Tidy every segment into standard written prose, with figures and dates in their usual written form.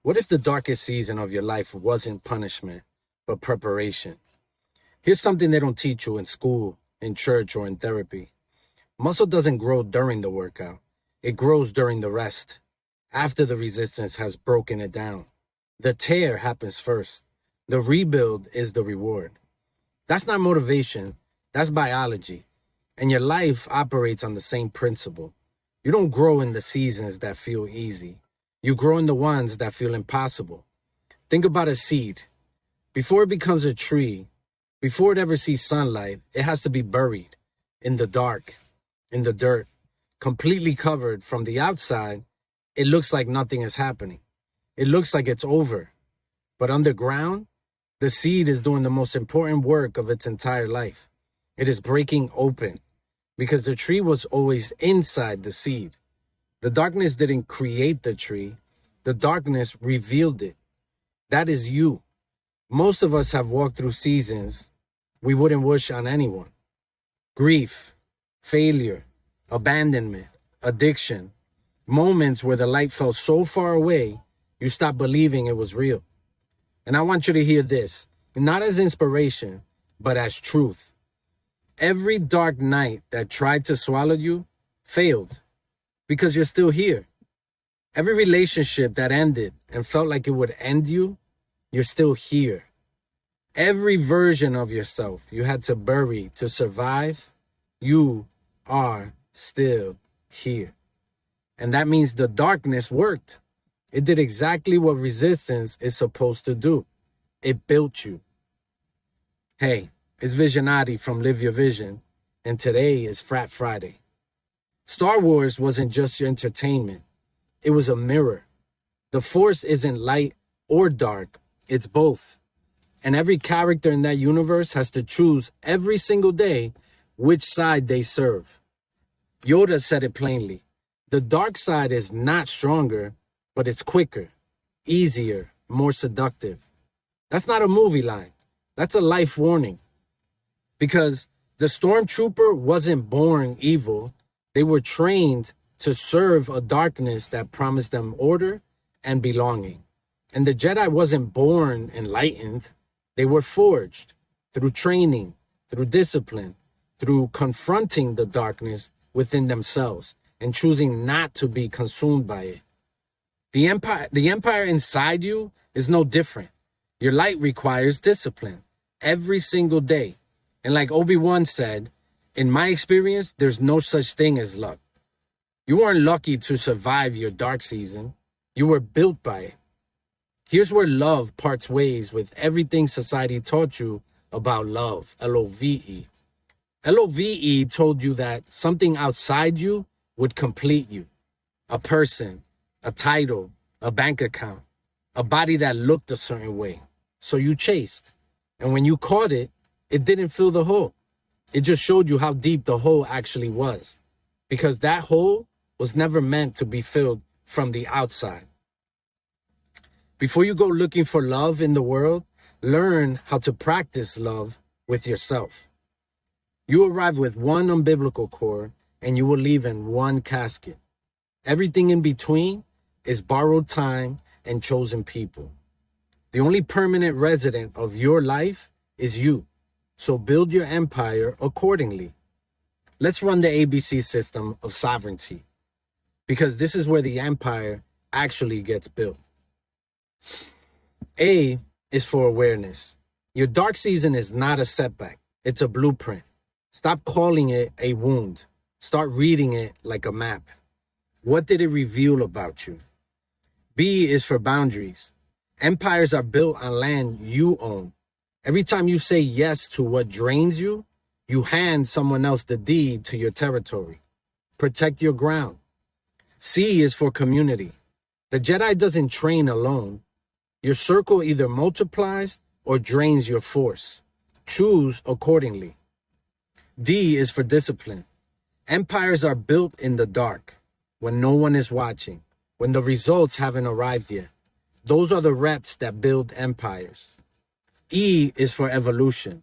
What if the darkest season of your life wasn't punishment, but preparation? Here's something they don't teach you in school, in church, or in therapy. Muscle doesn't grow during the workout. It grows during the rest, after the resistance has broken it down. The tear happens first. The rebuild is the reward. That's not motivation. That's biology. And your life operates on the same principle. You don't grow in the seasons that feel easy. You grow in the ones that feel impossible. Think about a seed. Before it becomes a tree, before it ever sees sunlight, it has to be buried in the dark, in the dirt, completely covered from the outside. It looks like nothing is happening. It looks like it's over. But underground, the seed is doing the most important work of its entire life. It is breaking open because the tree was always inside the seed. The darkness didn't create the tree. The darkness revealed it. That is you. Most of us have walked through seasons we wouldn't wish on anyone. Grief, failure, abandonment, addiction, moments where the light felt so far away, you stopped believing it was real. And I want you to hear this, not as inspiration, but as truth. Every dark night that tried to swallow you failed because you're still here. Every relationship that ended and felt like it would end you, you're still here. Every version of yourself you had to bury to survive, you are still here. And that means the darkness worked. It did exactly what resistance is supposed to do. It built you. Hey, it's Visionati from Live Your Vision, and today is Frat Friday. Star Wars wasn't just your entertainment. It was a mirror. The Force isn't light or dark. It's both. And every character in that universe has to choose every single day which side they serve. Yoda said it plainly. The dark side is not stronger, but it's quicker, easier, more seductive. That's not a movie line. That's a life warning. Because the Stormtrooper wasn't born evil. They were trained to serve a darkness that promised them order and belonging. And the Jedi wasn't born enlightened. They were forged through training, through discipline, through confronting the darkness within themselves and choosing not to be consumed by it. The empire inside you is no different. Your light requires discipline every single day. And like Obi-Wan said, in my experience, there's no such thing as luck. You weren't lucky to survive your dark season. You were built by it. Here's where love parts ways with everything society taught you about love, LOVE. LOVE told you that something outside you would complete you. A person, a title, a bank account, a body that looked a certain way. So you chased. And when you caught it, it didn't fill the hole. It just showed you how deep the hole actually was. Because that hole was never meant to be filled from the outside. Before you go looking for love in the world, learn how to practice love with yourself. You arrive with one umbilical cord and you will leave in one casket. Everything in between is borrowed time and chosen people. The only permanent resident of your life is you. So build your empire accordingly. Let's run the ABC system of sovereignty, because this is where the empire actually gets built. A is for awareness. Your dark season is not a setback. It's a blueprint. Stop calling it a wound. Start reading it like a map. What did it reveal about you? B is for boundaries. Empires are built on land you own. Every time you say yes to what drains you, you hand someone else the deed to your territory. Protect your ground. C is for community. The Jedi doesn't train alone. Your circle either multiplies or drains your force. Choose accordingly. D is for discipline. Empires are built in the dark, when no one is watching, when the results haven't arrived yet. Those are the reps that build empires. E is for evolution.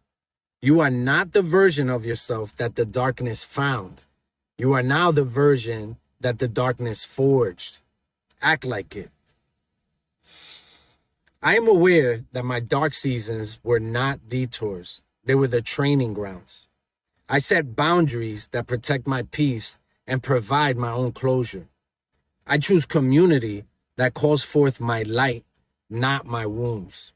You are not the version of yourself that the darkness found. You are now the version that the darkness forged. Act like it. I am aware that my dark seasons were not detours. They were the training grounds. I set boundaries that protect my peace and provide my own closure. I choose community that calls forth my light, not my wounds.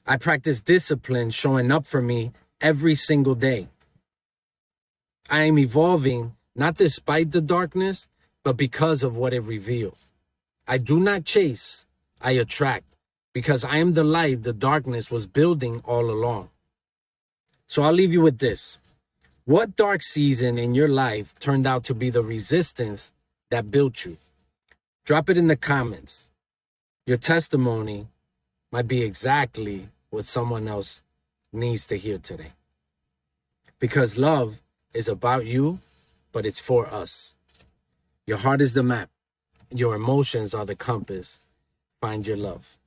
I practice discipline showing up for me every single day. I am evolving not despite the darkness, but because of what it revealed. I do not chase, I attract, because I am the light the darkness was building all along. So I'll leave you with this. What dark season in your life turned out to be the resistance that built you? Drop it in the comments. Your testimony might be exactly what someone else needs to hear today. Because love is about you, but it's for us. Your heart is the map. Your emotions are the compass. Find your love.